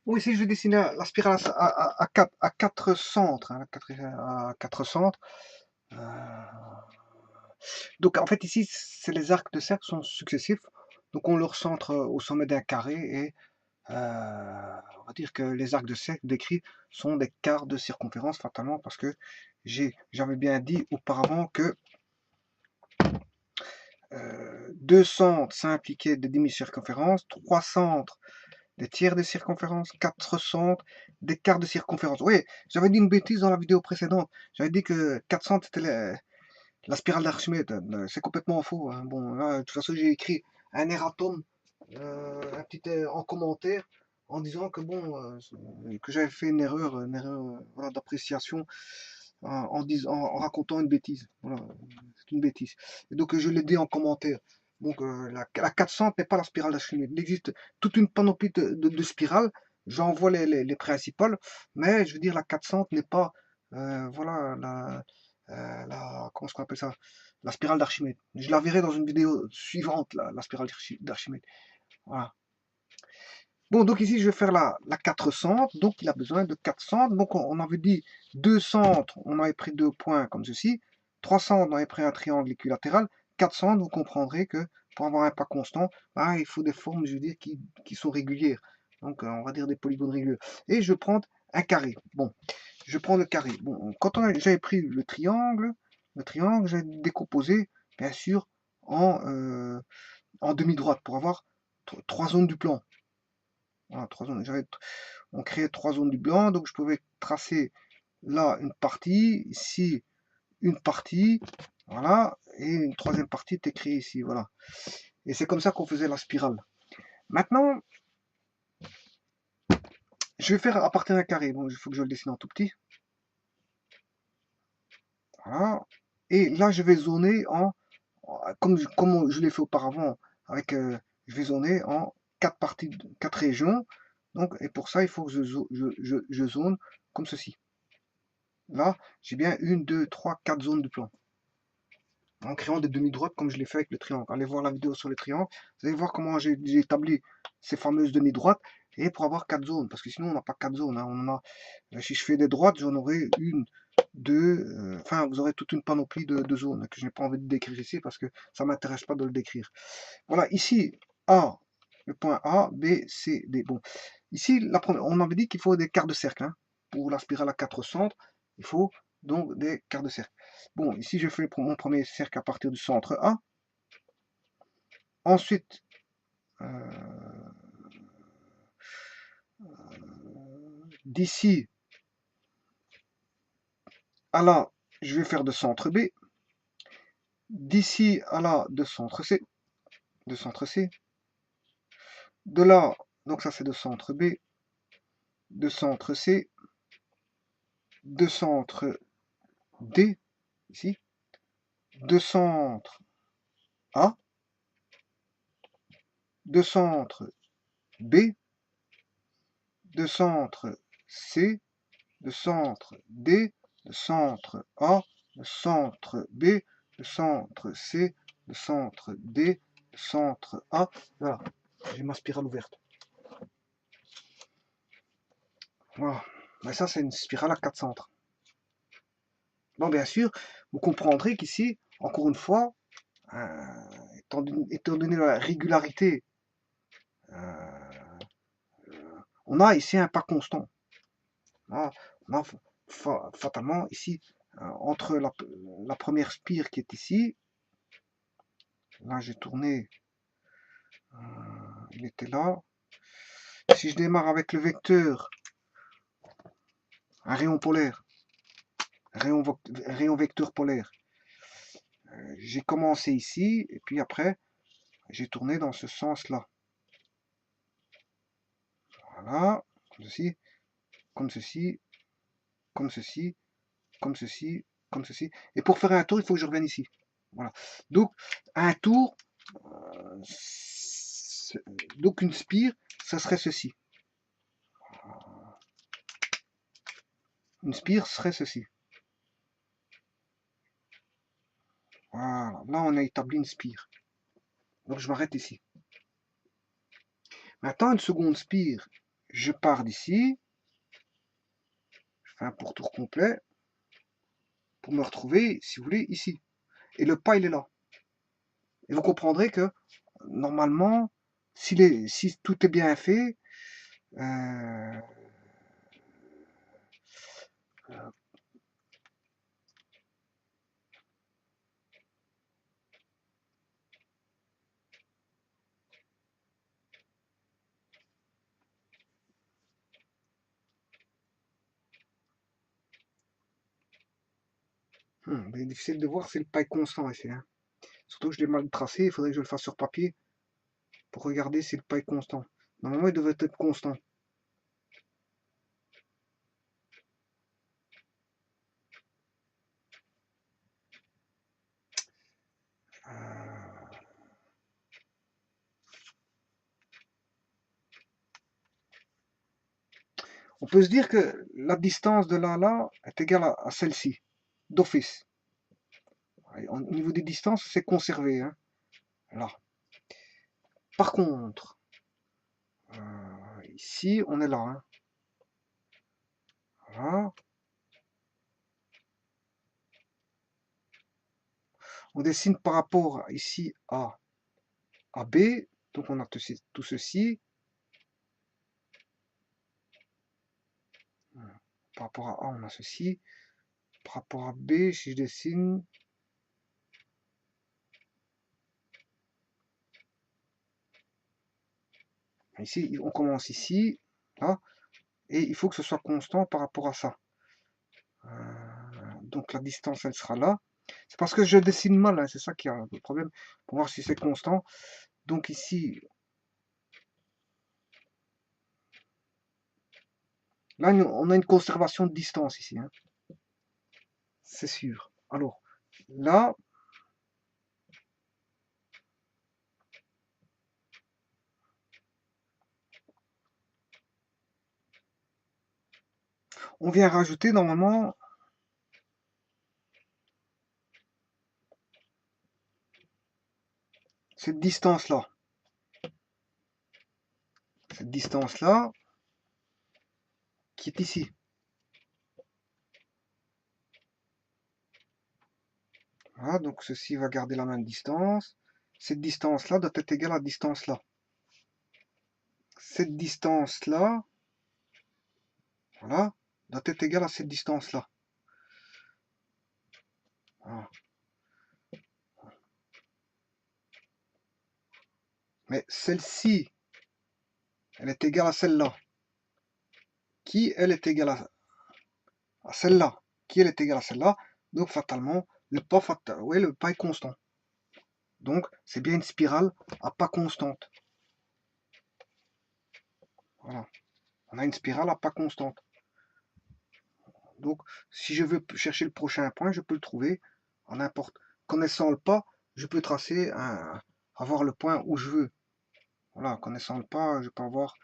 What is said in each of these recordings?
Bon, ici, je vais dessiner la spirale à quatre centres. Hein, à quatre centres. Donc, en fait, ici, c'est les arcs de cercle sont successifs. Donc, on leur centre au sommet d'un carré et on va dire que les arcs de cercle décrits sont des quarts de circonférence, fatalement, parce que j'avais bien dit auparavant que deux centres, ça impliquait des demi-circonférences, trois centres, des tiers de circonférence, quatre centres, des quarts de circonférence. Oui, j'avais dit une bêtise dans la vidéo précédente. J'avais dit que 4 centres, c'était la spirale d'Archimède. C'est complètement faux. Hein. Bon, là, de toute façon, j'ai écrit un erratum, un petit en commentaire, en disant que bon, que j'avais fait une erreur voilà, d'appréciation en racontant une bêtise. Voilà, c'est une bêtise. Et donc je l'ai dit en commentaire. Donc la 400 n'est pas la spirale d'Archimède. Il existe toute une panoplie de spirales. J'en vois les principales, mais je veux dire la 400 n'est pas voilà comment est-ce qu'on appelle ça? La spirale d'Archimède. Je la verrai dans une vidéo suivante, la spirale d'Archimède. Voilà. Bon, donc ici, je vais faire la 4 centres. Donc, il a besoin de 4 centres. Donc, on avait dit 2 centres, on avait pris 2 points comme ceci. 3 centres, on avait pris un triangle équilatéral. 4 centres, vous comprendrez que pour avoir un pas constant, il faut des formes, je veux dire, qui sont régulières. Donc, on va dire des polygones réguliers. Et je vais prendre un carré. Bon, je prends le carré. Bon, quand j'avais pris le triangle, j'ai décomposé, bien sûr, en demi-droite pour avoir 3 zones du plan. Voilà, on créait 3 zones du blanc, donc je pouvais tracer là une partie, ici une partie, voilà, et une troisième partie était créée ici, voilà. Et c'est comme ça qu'on faisait la spirale. Maintenant, je vais faire à partir d'un carré. Bon, il faut que je le dessine en tout petit. Voilà. Et là, je vais zoner comme je l'ai fait auparavant, je vais zoner en 4 parties, 4 régions. Donc, et pour ça, il faut que je zone comme ceci. Là, j'ai bien 1, 2, 3, 4 zones de plan. En créant des demi-droites comme je l'ai fait avec le triangle. Allez voir la vidéo sur les triangles. Vous allez voir comment j'ai établi ces fameuses demi-droites. Et pour avoir 4 zones. Parce que sinon, on n'a pas 4 zones. Hein. Si je fais des droites, j'en aurai une, deux. Enfin, vous aurez toute une panoplie de zones que je n'ai pas envie de décrire ici parce que ça ne m'intéresse pas de le décrire. Voilà, ici, A, le point A, B, C, D. Bon, ici, on avait dit qu'il faut des quarts de cercle. Hein. Pour la spirale à 4 centres, il faut donc des quarts de cercle. Bon, ici, je fais mon premier cercle à partir du centre A. Ensuite, d'ici à là, je vais faire de centre B. D'ici à là, de centre C. De centre C. De là, donc ça c'est de centre B. De centre C. De centre D. Ici. De centre A. De centre B. De centre C. De centre D. De centre A. De centre B. De centre C. De centre D. De centre A. Voilà. J'ai ma spirale ouverte. Voilà. Mais ça, c'est une spirale à 4 centres. Bon, bien sûr, vous comprendrez qu'ici, encore une fois, étant donné la régularité, on a ici un pas constant. Là, on a fatalement ici, entre la première spire qui est ici, là j'ai tourné, il était là. Si je démarre avec le vecteur, un rayon polaire, rayon vecteur polaire, j'ai commencé ici, et puis après, j'ai tourné dans ce sens-là. Voilà, comme ceci, comme ceci, comme ceci, comme ceci, comme ceci. Et pour faire un tour, il faut que je revienne ici. Voilà. Donc, un tour, donc une spire, ça serait ceci. Une spire serait ceci. Voilà. Là, on a établi une spire. Donc, je m'arrête ici. Maintenant, une seconde spire je pars d'ici, je fais un pourtour complet pour me retrouver, si vous voulez, ici. Et le pas, il est là. Et vous comprendrez que, normalement, si tout est bien fait, euh, c'est difficile de voir si le pas est constant ici. Hein. Surtout que je l'ai mal tracé, il faudrait que je le fasse sur papier pour regarder si le pas est constant. Normalement, il devrait être constant. On peut se dire que la distance de là à là est égale à celle-ci, d'office. Au niveau des distances, c'est conservé. Hein. Là. Par contre, ici, on est là. Hein. Voilà. On dessine par rapport ici à B. Donc on a tout ceci. Par rapport à A, on a ceci. Par rapport à B, si je dessine, ici, on commence ici, là, et il faut que ce soit constant par rapport à ça. Donc la distance, elle sera là. C'est parce que je dessine mal, hein, c'est ça qui a le problème, pour voir si c'est constant. Donc ici, là, on a une conservation de distance ici. Hein. C'est sûr. Alors, là, on vient rajouter normalement cette distance-là. Cette distance-là, qui est ici. Voilà, donc ceci va garder la même distance. Cette distance-là doit être égale à la distance-là. Cette distance-là, voilà, doit être égale à cette distance-là. Voilà. Mais celle-ci, elle est égale à celle-là. Qui, elle, est égale à celle-là. Qui, elle est égale à celle-là. Donc, fatalement, le pas est constant. Donc, c'est bien une spirale à pas constante. Voilà. On a une spirale à pas constante. Donc, si je veux chercher le prochain point, je peux le trouver en n'importe. Connaissant le pas, je peux tracer, avoir le point où je veux. Voilà, connaissant le pas, je peux avoir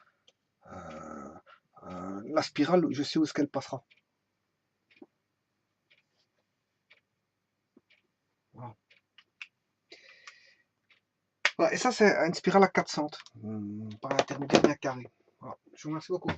la spirale, je sais où est-ce qu'elle passera. Voilà. Voilà, et ça, c'est une spirale à 4 centres, par l'intermédiaire d'un carré. Voilà. Je vous remercie beaucoup.